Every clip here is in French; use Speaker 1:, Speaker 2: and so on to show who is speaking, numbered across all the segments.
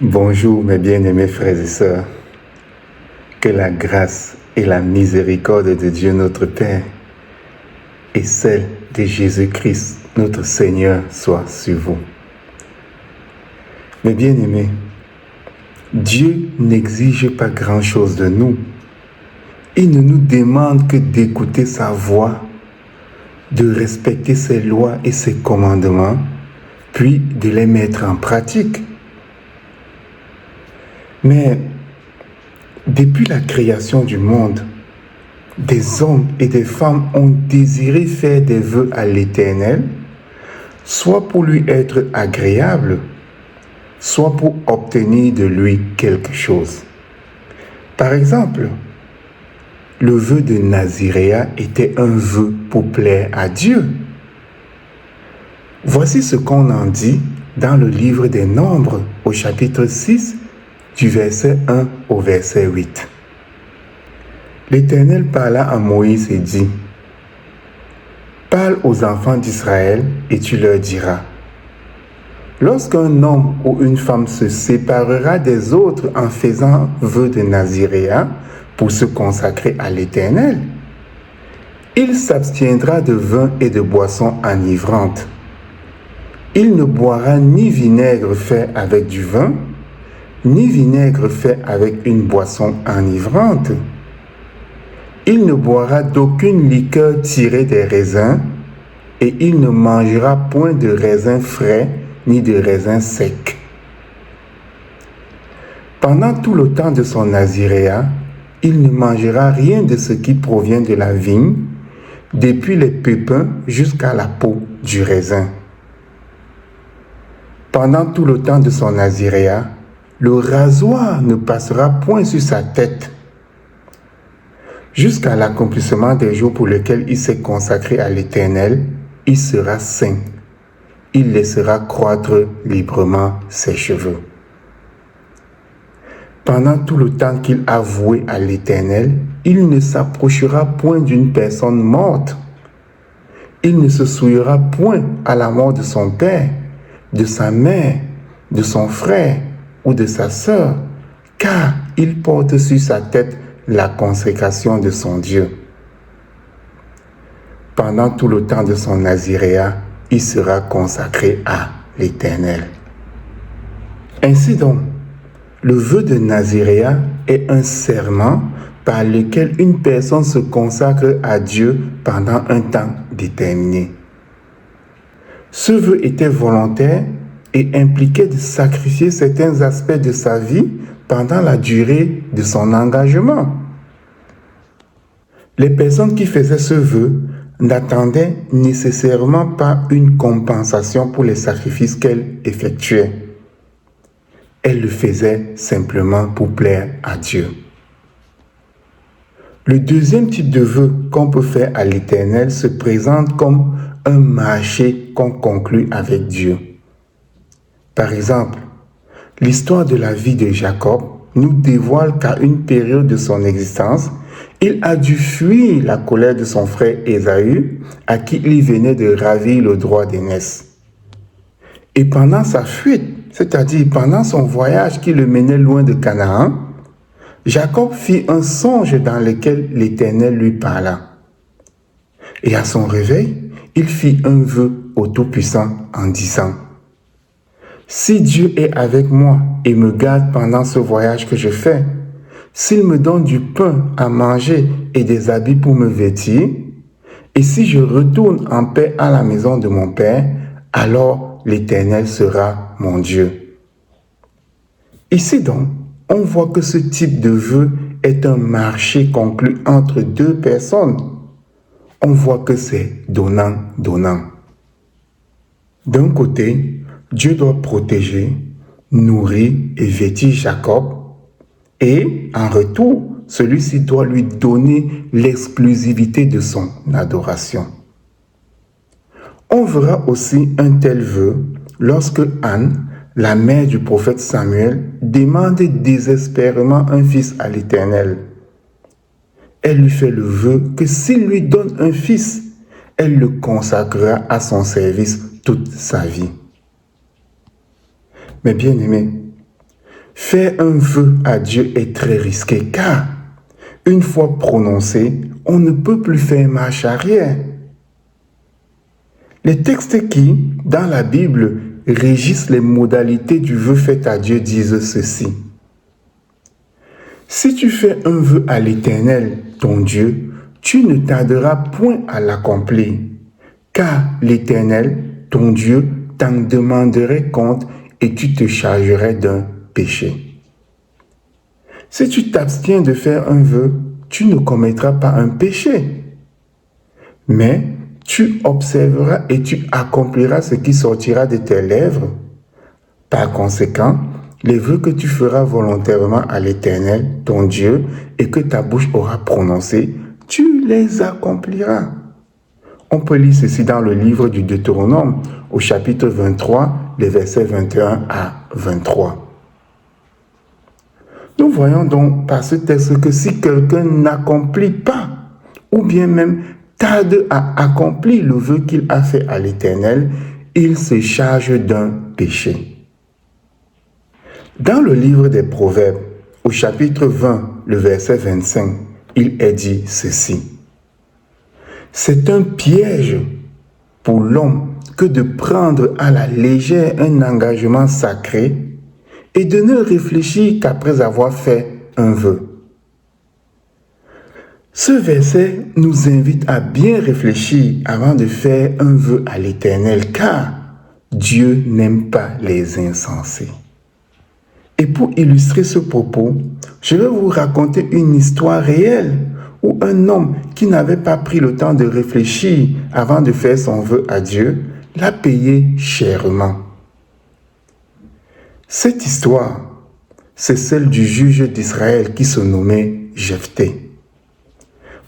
Speaker 1: Bonjour mes bien-aimés frères et sœurs, que la grâce et la miséricorde de Dieu notre Père et celle de Jésus-Christ notre Seigneur soient sur vous. Mes bien-aimés, Dieu n'exige pas grand-chose de nous. Il ne nous demande que d'écouter sa voix, de respecter ses lois et ses commandements, puis de les mettre en pratique. Mais depuis la création du monde, des hommes et des femmes ont désiré faire des vœux à l'Éternel, soit pour lui être agréable, soit pour obtenir de lui quelque chose. Par exemple, le vœu de Naziréa était un vœu pour plaire à Dieu. Voici ce qu'on en dit dans le livre des Nombres au chapitre 6 du verset 1 au verset 8. L'Éternel parla à Moïse et dit: « Parle aux enfants d'Israël et tu leur diras: lorsqu'un homme ou une femme se séparera des autres en faisant vœu de Naziréa pour se consacrer à l'Éternel, il s'abstiendra de vin et de boissons enivrantes. Il ne boira ni vinaigre fait avec du vin, ni vinaigre fait avec une boisson enivrante. Il ne boira d'aucune liqueur tirée des raisins, et il ne mangera point de raisins frais ni de raisins secs. Pendant tout le temps de son naziréa, il ne mangera rien de ce qui provient de la vigne, depuis les pépins jusqu'à la peau du raisin. Pendant tout le temps de son naziréa, le rasoir ne passera point sur sa tête. Jusqu'à l'accomplissement des jours pour lesquels il s'est consacré à l'Éternel, il sera saint. Il laissera croître librement ses cheveux. Pendant tout le temps qu'il a voué à l'Éternel, il ne s'approchera point d'une personne morte. Il ne se souillera point à la mort de son père, de sa mère, de son frère ou de sa sœur, car il porte sur sa tête la consécration de son Dieu. Pendant tout le temps de son naziréa, il sera consacré à l'Éternel. Ainsi donc, le vœu de Naziréa est un serment par lequel une personne se consacre à Dieu pendant un temps déterminé. Ce vœu était volontaire et impliquait de sacrifier certains aspects de sa vie pendant la durée de son engagement. Les personnes qui faisaient ce vœu n'attendaient nécessairement pas une compensation pour les sacrifices qu'elles effectuaient. Elles le faisaient simplement pour plaire à Dieu. Le deuxième type de vœu qu'on peut faire à l'Éternel se présente comme un marché qu'on conclut avec Dieu. Par exemple, l'histoire de la vie de Jacob nous dévoile qu'à une période de son existence, il a dû fuir la colère de son frère Ésaü, à qui il venait de ravir le droit d'aînesse. Et pendant sa fuite, c'est-à-dire pendant son voyage qui le menait loin de Canaan, Jacob fit un songe dans lequel l'Éternel lui parla. Et à son réveil, il fit un vœu au Tout-Puissant en disant: « Si Dieu est avec moi et me garde pendant ce voyage que je fais, s'il me donne du pain à manger et des habits pour me vêtir, et si je retourne en paix à la maison de mon Père, alors l'Éternel sera mon Dieu. » Ici donc, on voit que ce type de vœu est un marché conclu entre deux personnes. On voit que c'est donnant-donnant. D'un côté, Dieu doit protéger, nourrir et vêtir Jacob, et en retour, celui-ci doit lui donner l'exclusivité de son adoration. On verra aussi un tel vœu lorsque Anne, la mère du prophète Samuel, demande désespérément un fils à l'Éternel. Elle lui fait le vœu que s'il lui donne un fils, elle le consacrera à son service toute sa vie. Mes bien-aimés, Faire un vœu à Dieu est très risqué car, une fois prononcé, on ne peut plus faire marche arrière. Les textes qui, dans la Bible, régissent les modalités du vœu fait à Dieu disent ceci. Si tu fais un vœu à l'Éternel, ton Dieu, tu ne tarderas point à l'accomplir, car l'Éternel, ton Dieu, t'en demanderait compte et tu te chargerais d'un péché. Si tu t'abstiens de faire un vœu, tu ne commettras pas un péché, mais tu observeras et tu accompliras ce qui sortira de tes lèvres. Par conséquent, les vœux que tu feras volontairement à l'Éternel, ton Dieu, et que ta bouche aura prononcés, tu les accompliras. On peut lire ceci dans le livre du Deutéronome, au chapitre 23, les versets 21 à 23. Nous voyons donc par ce texte que si quelqu'un n'accomplit pas, ou bien même tarde à accomplir le vœu qu'il a fait à l'Éternel, il se charge d'un péché. Dans le livre des Proverbes, au chapitre 20, le verset 25, il est dit ceci. C'est un piège pour l'homme que de prendre à la légère un engagement sacré et de ne réfléchir qu'après avoir fait un vœu. Ce verset nous invite à bien réfléchir avant de faire un vœu à l'Éternel, car Dieu n'aime pas les insensés. Et pour illustrer ce propos, je vais vous raconter une histoire réelle où un homme qui n'avait pas pris le temps de réfléchir avant de faire son vœu à Dieu l'a payé chèrement. Cette histoire, c'est celle du juge d'Israël qui se nommait Jephthé.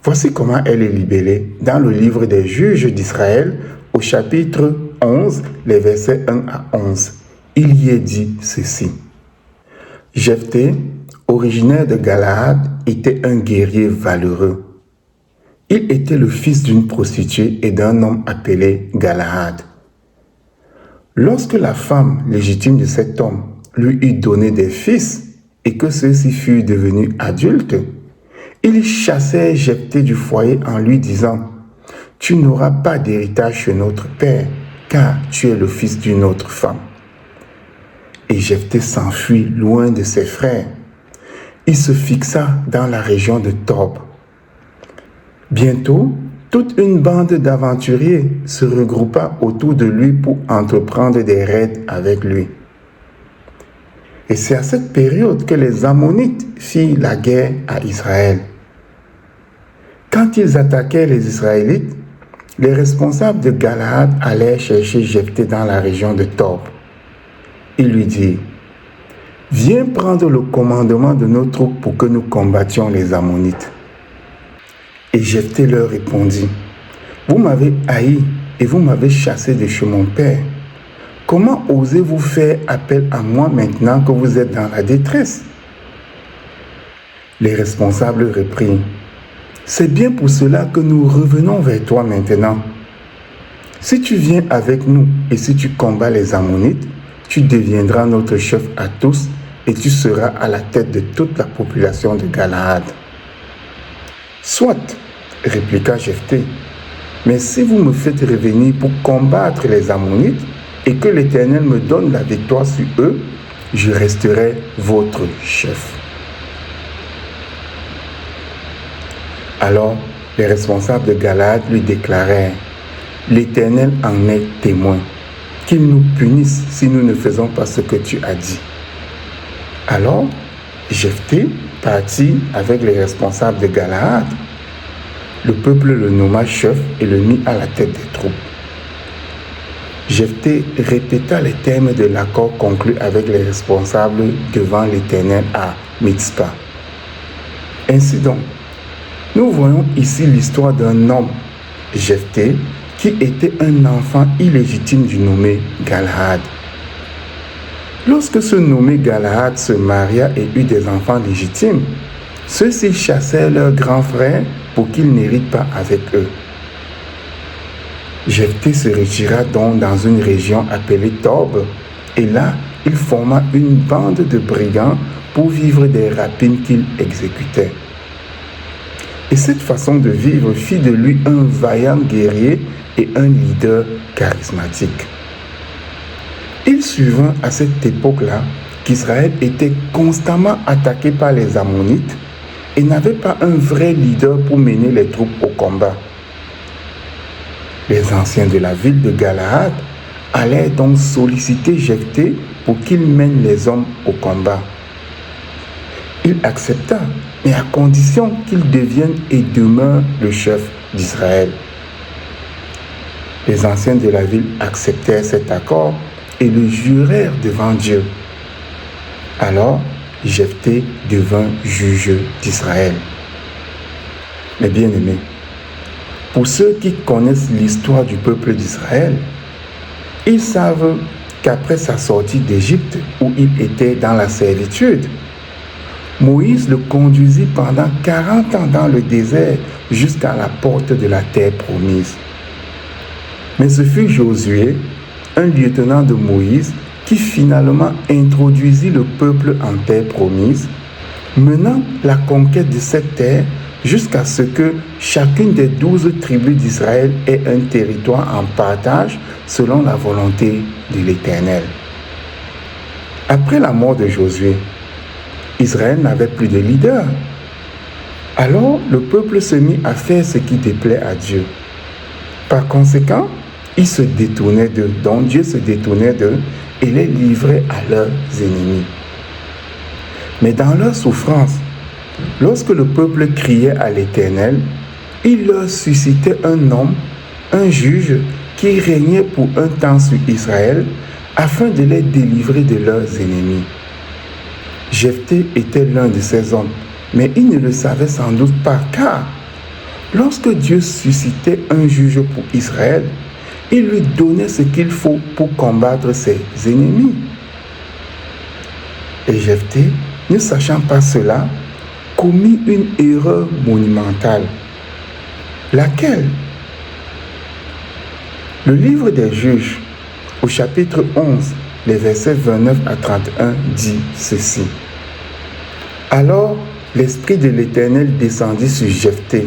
Speaker 1: Voici comment elle est libellée dans le livre des juges d'Israël au chapitre 11, les versets 1 à 11. Il y est dit ceci. Jephthé, originaire de Galaad, était un guerrier valeureux. Il était le fils d'une prostituée et d'un homme appelé Galaad. Lorsque la femme légitime de cet homme lui eut donné des fils et que ceux-ci furent devenus adultes, il chassait Jephthé du foyer en lui disant « Tu n'auras pas d'héritage chez notre père, car tu es le fils d'une autre femme. » Et Jephthé s'enfuit loin de ses frères. Il se fixa dans la région de Tob. Bientôt, toute une bande d'aventuriers se regroupa autour de lui pour entreprendre des raids avec lui. Et c'est à cette période que les Ammonites firent la guerre à Israël. Quand ils attaquaient les Israélites, les responsables de Galaad allèrent chercher Jephthé dans la région de Tob. Il lui dit, « Viens prendre le commandement de nos troupes pour que nous combattions les Ammonites. » Et Jephthé leur répondit, « Vous m'avez haï et vous m'avez chassé de chez mon père. Comment osez-vous faire appel à moi maintenant que vous êtes dans la détresse ?» Les responsables reprirent, « C'est bien pour cela que nous revenons vers toi maintenant. Si tu viens avec nous et si tu combats les Ammonites, tu deviendras notre chef à tous et tu seras à la tête de toute la population de Galaad. » « Soit, répliqua Jephthé, mais si vous me faites revenir pour combattre les Ammonites et que l'Éternel me donne la victoire sur eux, je resterai votre chef. » Alors, les responsables de Galaad lui déclarèrent, « L'Éternel en est témoin, qu'il nous punisse si nous ne faisons pas ce que tu as dit. » Alors, Jephthé partit avec les responsables de Galaad. Le peuple le nomma chef et le mit à la tête des troupes. Jephthé répéta les termes de l'accord conclu avec les responsables devant l'Éternel à Mitzpah. Ainsi donc, nous voyons ici l'histoire d'un homme, Jephthé, qui était un enfant illégitime du nommé Galaad. Lorsque ce nommé Galaad se maria et eut des enfants légitimes, ceux-ci chassèrent leurs grands frères pour qu'ils n'héritent pas avec eux. Jephthé se retira donc dans une région appelée Tob, et là, il forma une bande de brigands pour vivre des rapines qu'il exécutait. Et cette façon de vivre fit de lui un vaillant guerrier et un leader charismatique. Il survint à cette époque-là qu'Israël était constamment attaqué par les Ammonites et n'avait pas un vrai leader pour mener les troupes au combat. Les anciens de la ville de Galaad allaient donc solliciter Jephthé pour qu'il mène les hommes au combat. Il accepta, mais à condition qu'il devienne et demeure le chef d'Israël. Les anciens de la ville acceptèrent cet accord et le jurèrent devant Dieu. Alors, Jephthé devint juge d'Israël. Mes bien-aimés, pour ceux qui connaissent l'histoire du peuple d'Israël, ils savent qu'après sa sortie d'Égypte, où il était dans la servitude, Moïse le conduisit pendant 40 ans dans le désert jusqu'à la porte de la terre promise. Mais ce fut Josué, un lieutenant de Moïse, qui finalement introduisit le peuple en terre promise, menant la conquête de cette terre jusqu'à ce que chacune des 12 tribus d'Israël ait un territoire en partage selon la volonté de l'Éternel. Après la mort de Josué, Israël n'avait plus de leader. Alors le peuple se mit à faire ce qui déplaît à Dieu. Par conséquent, ils se détournaient d'eux, donc Dieu se détournait d'eux et les livrait à leurs ennemis. Mais dans leur souffrance, lorsque le peuple criait à l'Éternel, il leur suscitait un homme, un juge, qui régnait pour un temps sur Israël, afin de les délivrer de leurs ennemis. Jephthé était l'un de ces hommes, mais il ne le savait sans doute pas, car lorsque Dieu suscitait un juge pour Israël, il lui donnait ce qu'il faut pour combattre ses ennemis. Et Jephthé, ne sachant pas cela, commit une erreur monumentale. Laquelle? Le livre des Juges, au chapitre 11, les versets 29 à 31, dit ceci. Alors, l'Esprit de l'Éternel descendit sur Jephthé.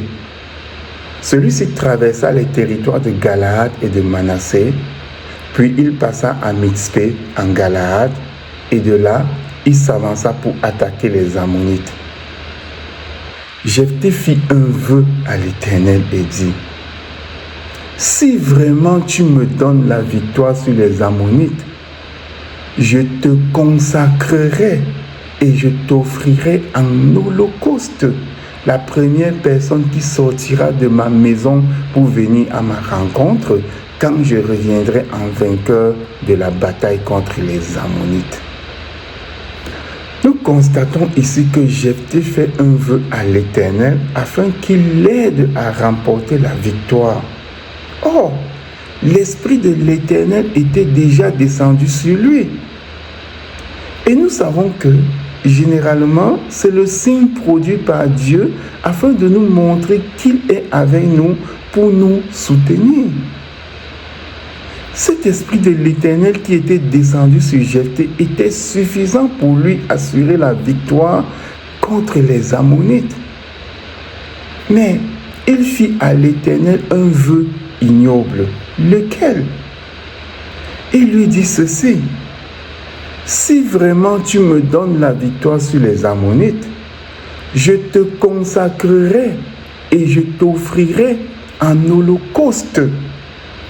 Speaker 1: Celui-ci traversa les territoires de Galaad et de Manassé, puis il passa à Mitzpé en Galaad, et de là, il s'avança pour attaquer les Ammonites. Jephthé fit un vœu à l'Éternel et dit, « Si vraiment tu me donnes la victoire sur les Ammonites, je te consacrerai et je t'offrirai en holocauste la première personne qui sortira de ma maison pour venir à ma rencontre quand je reviendrai en vainqueur de la bataille contre les Ammonites. » Nous constatons ici que Jephthé fait un vœu à l'Éternel afin qu'il l'aide à remporter la victoire. Or, l'Esprit de l'Éternel était déjà descendu sur lui. Et nous savons que, généralement, c'est le signe produit par Dieu afin de nous montrer qu'il est avec nous pour nous soutenir. Cet esprit de l'Éternel qui était descendu sur Jephthé était suffisant pour lui assurer la victoire contre les Ammonites. Mais il fit à l'Éternel un vœu ignoble. Lequel? Il lui dit ceci. Si vraiment tu me donnes la victoire sur les Ammonites, je te consacrerai et je t'offrirai en holocauste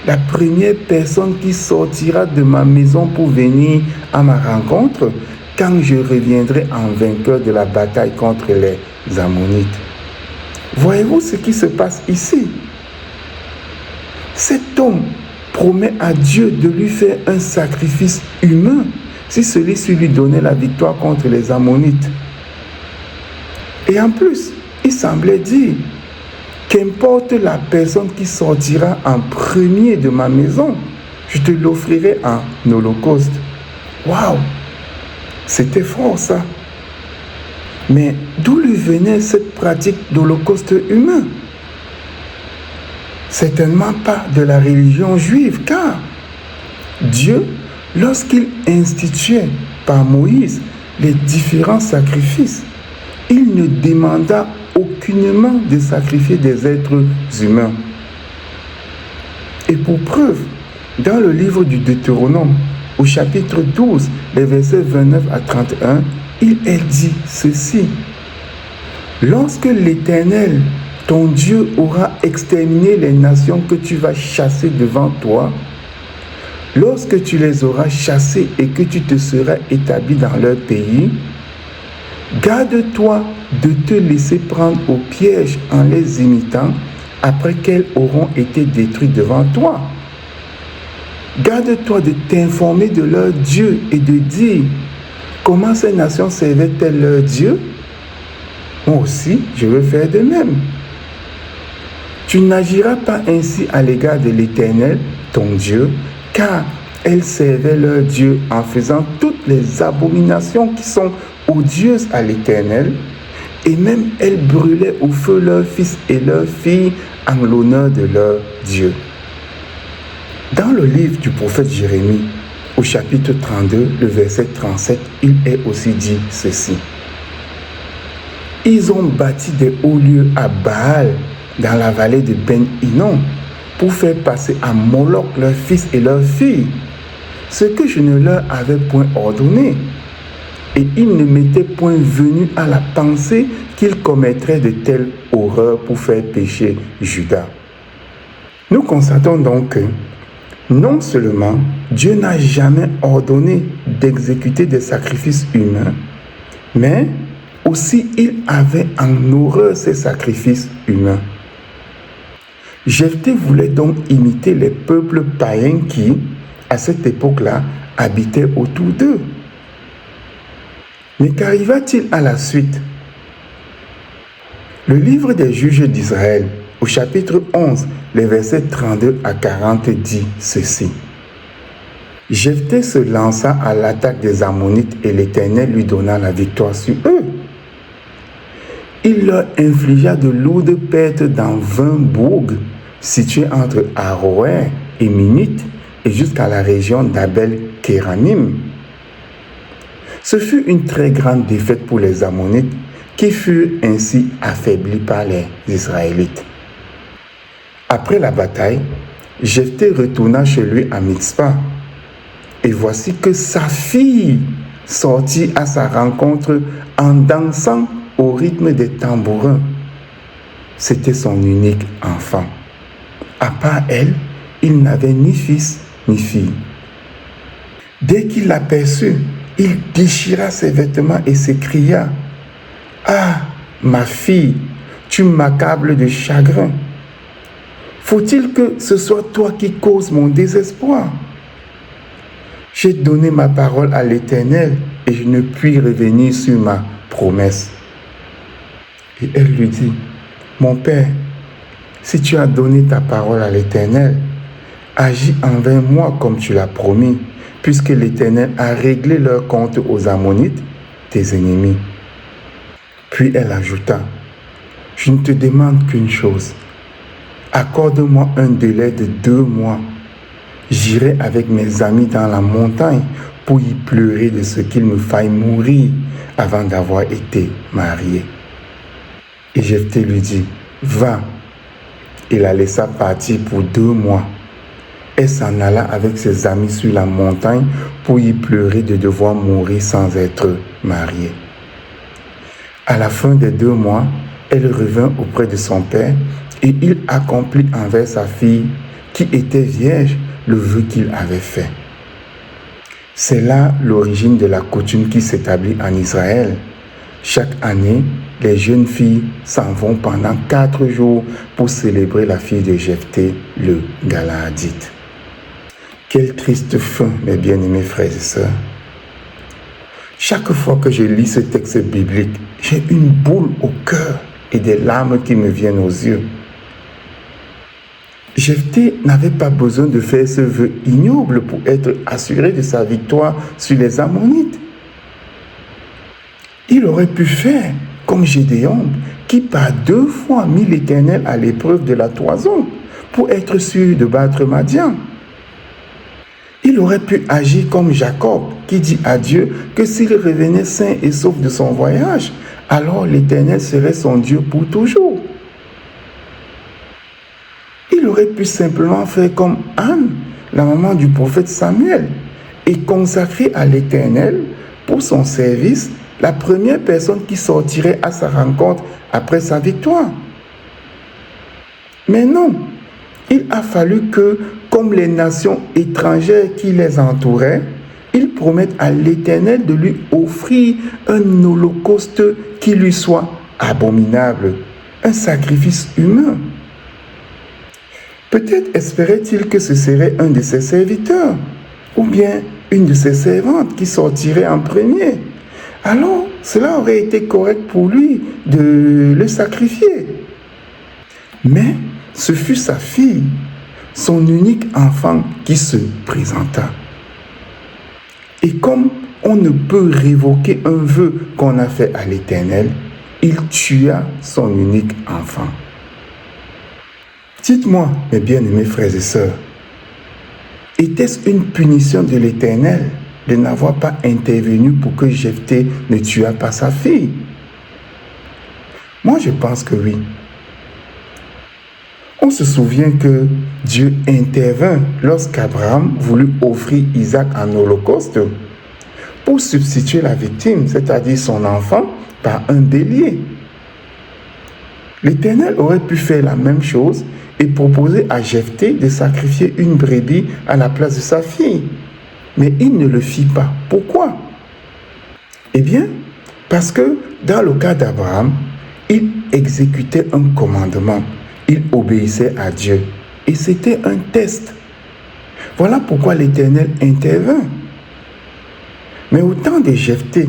Speaker 1: la première personne qui sortira de ma maison pour venir à ma rencontre quand je reviendrai en vainqueur de la bataille contre les Ammonites. Voyez-vous ce qui se passe ici? Cet homme promet à Dieu de lui faire un sacrifice humain si celui-ci lui donnait la victoire contre les Ammonites. Et en plus, il semblait dire, qu'importe la personne qui sortira en premier de ma maison, je te l'offrirai en holocauste. Waouh! C'était fort ça. Mais d'où lui venait cette pratique d'holocauste humain? Certainement pas de la religion juive, car Dieu lorsqu'il instituait par Moïse les différents sacrifices, il ne demanda aucunement de sacrifier des êtres humains. Et pour preuve, dans le livre du Deutéronome, au chapitre 12, les versets 29 à 31, il est dit ceci. Lorsque l'Éternel, ton Dieu, aura exterminé les nations que tu vas chasser devant toi, lorsque tu les auras chassées et que tu te seras établi dans leur pays, garde-toi de te laisser prendre au piège en les imitant après qu'elles auront été détruites devant toi. Garde-toi de t'informer de leur Dieu et de dire comment ces nations servaient-elles leur Dieu. Moi aussi, je veux faire de même. Tu n'agiras pas ainsi à l'égard de l'Éternel, ton Dieu, car elles servaient leur Dieu en faisant toutes les abominations qui sont odieuses à l'Éternel, et même elles brûlaient au feu leurs fils et leurs filles en l'honneur de leur Dieu. Dans le livre du prophète Jérémie, au chapitre 32, le verset 37, il est aussi dit ceci. Ils ont bâti des hauts lieux à Baal dans la vallée de Ben-Hinnom pour faire passer à Moloch leurs fils et leurs filles, ce que je ne leur avais point ordonné. Et il ne m'était point venu à la pensée qu'ils commettraient de telles horreurs pour faire pécher Juda. Nous constatons donc que non seulement Dieu n'a jamais ordonné d'exécuter des sacrifices humains, mais aussi il avait en horreur ces sacrifices humains. Jephthé voulait donc imiter les peuples païens qui, à cette époque-là, habitaient autour d'eux. Mais qu'arriva-t-il à la suite? Le livre des juges d'Israël, au chapitre 11, les versets 32 à 40 dit ceci. Jephthé se lança à l'attaque des Ammonites et l'Éternel lui donna la victoire sur eux. Il leur infligea de lourdes pertes dans 20 bourgs situés entre Aroër et Minite et jusqu'à la région d'Abel-Kéramim. Ce fut une très grande défaite pour les Ammonites qui furent ainsi affaiblis par les Israélites. Après la bataille, Jephthé retourna chez lui à Mitzpa. Et voici que sa fille sortit à sa rencontre en dansant au rythme des tambourins. C'était son unique enfant. À part elle, il n'avait ni fils ni fille. Dès qu'il l'aperçut, il déchira ses vêtements et s'écria « Ah, ma fille, tu m'accables de chagrin. Faut-il que ce soit toi qui causes mon désespoir? J'ai donné ma parole à l'Éternel et je ne puis revenir sur ma promesse. » Et elle lui dit, « Mon père, si tu as donné ta parole à l'Éternel, agis envers moi comme tu l'as promis, puisque l'Éternel a réglé leur compte aux Ammonites, tes ennemis. » Puis elle ajouta, « Je ne te demande qu'une chose. Accorde-moi un délai de 2 mois. J'irai avec mes amis dans la montagne pour y pleurer de ce qu'il me faille mourir avant d'avoir été marié. » Et Jephthé lui dit, « Va. » Il la laissa partir pour 2 mois. Elle s'en alla avec ses amis sur la montagne pour y pleurer de devoir mourir sans être mariée. À la fin des 2 mois, elle revint auprès de son père et il accomplit envers sa fille, qui était vierge, le vœu qu'il avait fait. C'est là l'origine de la coutume qui s'établit en Israël. Chaque année, les jeunes filles s'en vont pendant 4 jours pour célébrer la fille de Jephthé, le Galaadite. Quelle triste fin, mes bien-aimés frères et sœurs. Chaque fois que je lis ce texte biblique, j'ai une boule au cœur et des larmes qui me viennent aux yeux. Jephthé n'avait pas besoin de faire ce vœu ignoble pour être assuré de sa victoire sur les Ammonites. Il aurait pu faire comme Gédéon, qui par 2 fois mit l'Éternel à l'épreuve de la toison pour être sûr de battre Madian. Il Il aurait pu agir comme Jacob, qui dit à Dieu que s'il revenait sain et sauf de son voyage, alors l'Éternel serait son Dieu pour toujours. Il aurait pu simplement faire comme Anne, la maman du prophète Samuel, et consacrer à l'Éternel, pour son service, la première personne qui sortirait à sa rencontre après sa victoire. Mais non, il a fallu que, comme les nations étrangères qui les entouraient, ils promettent à l'Éternel de lui offrir un holocauste qui lui soit abominable, un sacrifice humain. Peut-être espérait-il que ce serait un de ses serviteurs, ou bien une de ses servantes qui sortirait en premier. Alors, cela aurait été correct pour lui de le sacrifier. Mais ce fut sa fille, son unique enfant, qui se présenta. Et comme on ne peut révoquer un vœu qu'on a fait à l'Éternel, il tua son unique enfant. Dites-moi, mes bien-aimés frères et sœurs, était-ce une punition de l'Éternel de n'avoir pas intervenu pour que Jephthé ne tuât pas sa fille? Moi, je pense que oui. On se souvient que Dieu intervint lorsqu'Abraham voulut offrir Isaac en holocauste pour substituer la victime, c'est-à-dire son enfant, par un bélier. L'Éternel aurait pu faire la même chose et proposer à Jephthé de sacrifier une brebis à la place de sa fille. Mais il ne le fit pas. Pourquoi? Eh bien, parce que dans le cas d'Abraham, il exécutait un commandement. Il obéissait à Dieu. Et c'était un test. Voilà pourquoi l'Éternel intervint. Mais au temps de Jephthé,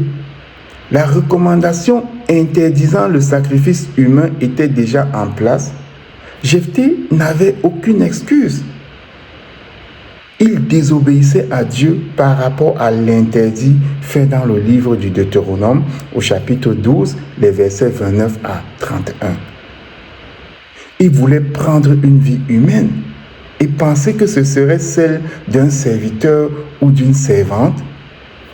Speaker 1: la recommandation interdisant le sacrifice humain était déjà en place. Jephthé n'avait aucune excuse. Il désobéissait à Dieu par rapport à l'interdit fait dans le livre du Deutéronome au chapitre 12, les versets 29 à 31. Il voulait prendre une vie humaine et pensait que ce serait celle d'un serviteur ou d'une servante,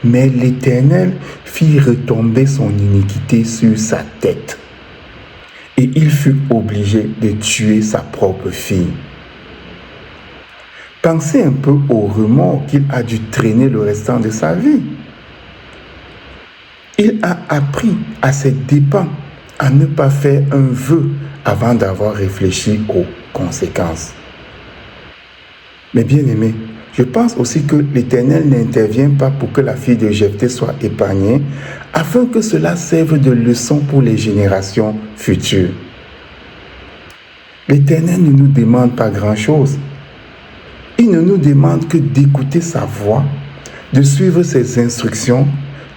Speaker 1: mais l'Éternel fit retomber son iniquité sur sa tête. Et il fut obligé de tuer sa propre fille. Pensez un peu au remords qu'il a dû traîner le restant de sa vie. Il a appris à ses dépens à ne pas faire un vœu avant d'avoir réfléchi aux conséquences. Mais bien aimé, je pense aussi que l'Éternel n'intervient pas pour que la fille de Jephthé soit épargnée, afin que cela serve de leçon pour les générations futures. L'Éternel ne nous demande pas grand-chose. Il ne nous demande que d'écouter sa voix, de suivre ses instructions,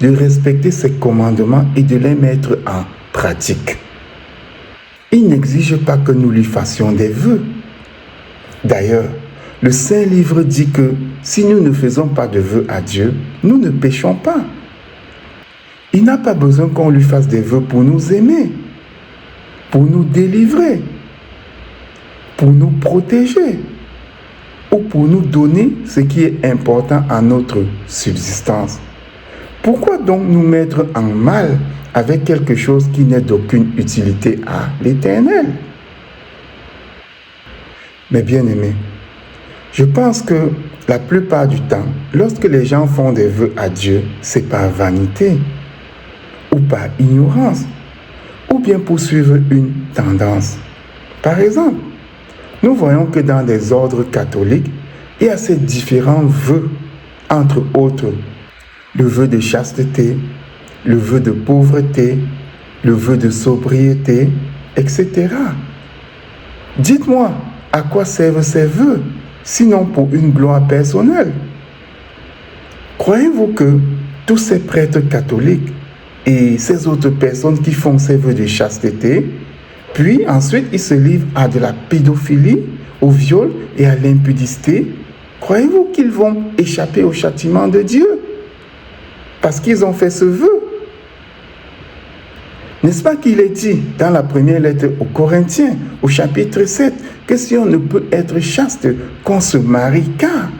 Speaker 1: de respecter ses commandements et de les mettre en pratique. Il n'exige pas que nous lui fassions des vœux. D'ailleurs, le Saint-Livre dit que si nous ne faisons pas de vœux à Dieu, nous ne péchons pas. Il n'a pas besoin qu'on lui fasse des vœux pour nous aimer, pour nous délivrer, pour nous protéger ou pour nous donner ce qui est important à notre subsistance. Pourquoi donc nous mettre en mal avec quelque chose qui n'est d'aucune utilité à l'Éternel? Mais bien aimés, je pense que la plupart du temps, lorsque les gens font des vœux à Dieu, c'est par vanité, ou par ignorance, ou bien pour suivre une tendance. Par exemple, nous voyons que dans des ordres catholiques, il y a ces différents vœux, entre autres, le vœu de chasteté, le vœu de pauvreté, le vœu de sobriété, etc. Dites-moi, à quoi servent ces vœux, sinon pour une gloire personnelle? Croyez-vous que tous ces prêtres catholiques et ces autres personnes qui font ces vœux de chasteté, puis ensuite ils se livrent à de la pédophilie, au viol et à l'impudicité, croyez-vous qu'ils vont échapper au châtiment de Dieu parce qu'ils ont fait ce vœu? N'est-ce pas qu'il est dit dans la première lettre aux Corinthiens, au chapitre 7, que si on ne peut être chaste, qu'on se marie, car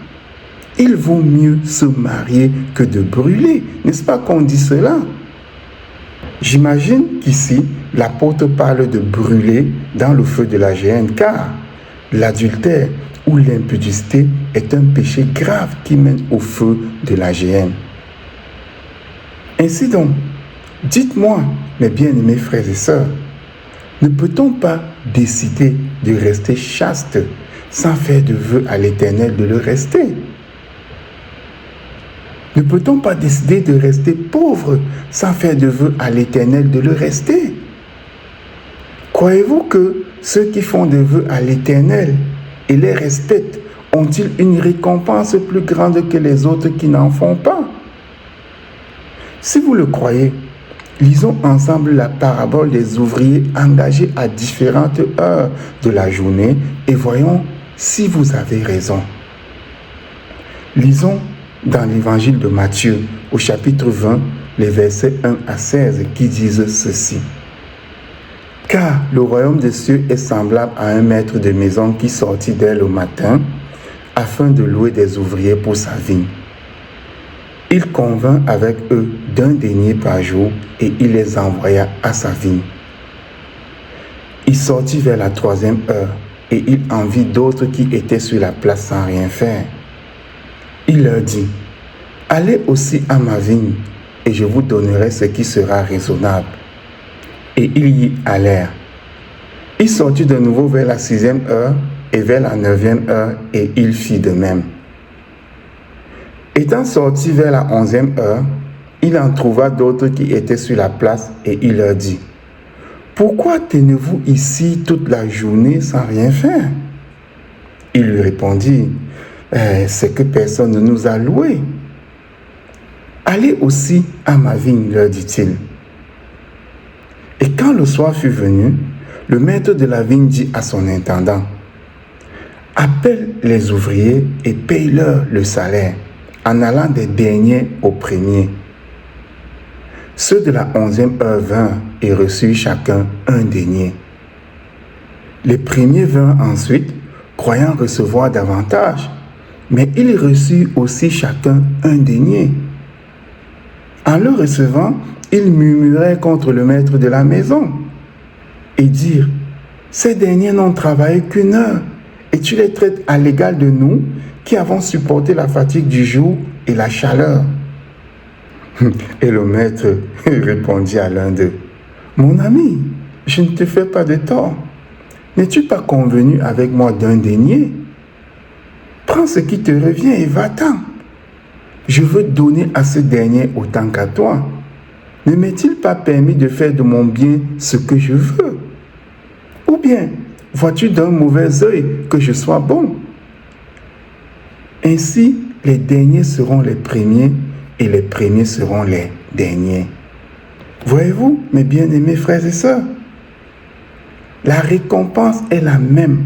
Speaker 1: Il vaut mieux se marier que de brûler. N'est-ce pas qu'on dit cela? J'imagine qu'ici, l'apôtre parle de brûler dans le feu de la géhenne, car l'adultère ou l'impudicité est un péché grave qui mène au feu de la géhenne. Ainsi donc, dites-moi, mes bien-aimés frères et sœurs, ne peut-on pas décider de rester chaste sans faire de vœu à l'Éternel de le rester? Ne peut-on pas décider de rester pauvre sans faire de vœu à l'Éternel de le rester? Croyez-vous que ceux qui font des vœux à l'Éternel et les respectent ont-ils une récompense plus grande que les autres qui n'en font pas? Si vous le croyez, lisons ensemble la parabole des ouvriers engagés à différentes heures de la journée et voyons si vous avez raison. Lisons dans l'évangile de Matthieu, au chapitre 20, les versets 1 à 16, qui disent ceci. « Car le royaume des cieux est semblable à un maître de maison qui sortit dès le matin afin de louer des ouvriers pour sa vigne. Il convint avec eux d'1 denier par jour et il les envoya à sa vigne. Il sortit vers la 3e heure et il en vit d'autres qui étaient sur la place sans rien faire. Il leur dit, « Allez aussi à ma vigne, et je vous donnerai ce qui sera raisonnable. » Et ils y allèrent. Il sortit de nouveau vers la 6e heure et vers la 9e heure, et il fit de même. Étant sorti vers la 11e heure, il en trouva d'autres qui étaient sur la place, et il leur dit, « Pourquoi tenez-vous ici toute la journée sans rien faire ?» Il lui répondit, c'est que personne ne nous a loués. Allez aussi à ma vigne, leur dit-il. Et quand le soir fut venu, le maître de la vigne dit à son intendant, appelle les ouvriers et paye-leur le salaire, en allant des derniers aux premiers. Ceux de la 11e heure vinrent et reçurent chacun 1 denier. Les premiers vinrent ensuite, croyant recevoir davantage, mais ils reçurent aussi chacun 1 denier. En le recevant, ils murmuraient contre le maître de la maison et dirent, « Ces derniers n'ont travaillé qu'1 heure, et tu les traites à l'égal de nous qui avons supporté la fatigue du jour et la chaleur. » Et le maître répondit à l'un d'eux, « Mon ami, je ne te fais pas de tort. N'es-tu pas convenu avec moi d'1 denier? Prends ce qui te revient et va-t'en. Je veux donner à ce dernier autant qu'à toi. Ne m'est-il pas permis de faire de mon bien ce que je veux? Ou bien, vois-tu d'un mauvais œil que je sois bon? Ainsi, les derniers seront les premiers et les premiers seront les derniers. » Voyez-vous, mes bien-aimés frères et sœurs, la récompense est la même,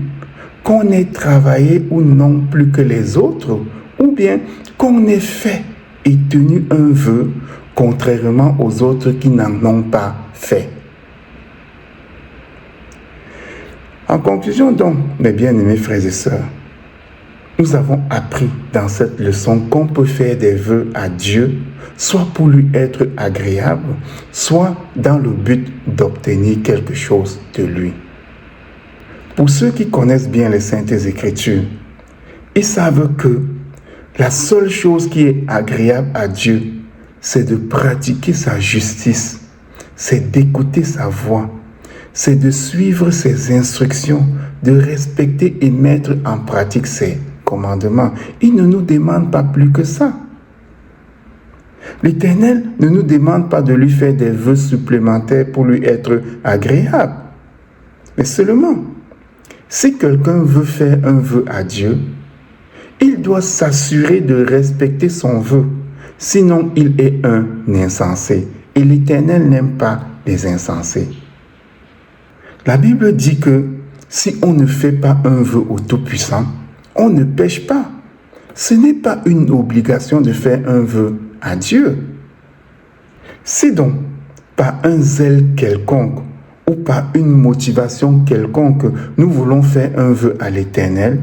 Speaker 1: qu'on ait travaillé ou non plus que les autres, ou bien qu'on ait fait et tenu un vœu, contrairement aux autres qui n'en ont pas fait. En conclusion donc, mes bien-aimés frères et sœurs, nous avons appris dans cette leçon qu'on peut faire des vœux à Dieu, soit pour lui être agréable, soit dans le but d'obtenir quelque chose de lui. Pour ceux qui connaissent bien les Saintes Écritures, ils savent que la seule chose qui est agréable à Dieu, c'est de pratiquer sa justice, c'est d'écouter sa voix, c'est de suivre ses instructions, de respecter et mettre en pratique ses commandements. Il ne nous demande pas plus que ça. L'Éternel ne nous demande pas de lui faire des vœux supplémentaires pour lui être agréable. Mais seulement, si quelqu'un veut faire un vœu à Dieu, il doit s'assurer de respecter son vœu. Sinon, il est un insensé. Et l'Éternel n'aime pas les insensés. La Bible dit que si on ne fait pas un vœu au Tout-Puissant, on ne pêche pas. Ce n'est pas une obligation de faire un vœu à Dieu. Si donc, par un zèle quelconque ou par une motivation quelconque, nous voulons faire un vœu à l'Éternel,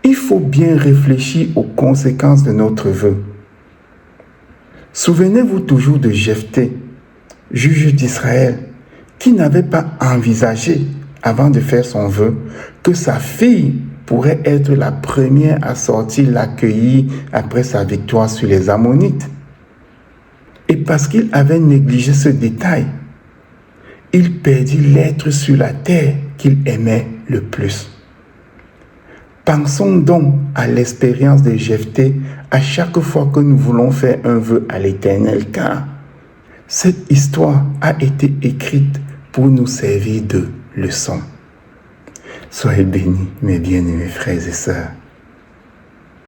Speaker 1: il faut bien réfléchir aux conséquences de notre vœu. Souvenez-vous toujours de Jephthé, juge d'Israël, qui n'avait pas envisagé, avant de faire son vœu, que sa fille pourrait être la première à sortir l'accueillir après sa victoire sur les Ammonites. Et parce qu'il avait négligé ce détail, il perdit l'être sur la terre qu'il aimait le plus. Pensons donc à l'expérience de Jephthé à chaque fois que nous voulons faire un vœu à l'Éternel, car cette histoire a été écrite pour nous servir de leçon. Soyez bénis, mes bien-aimés frères et sœurs.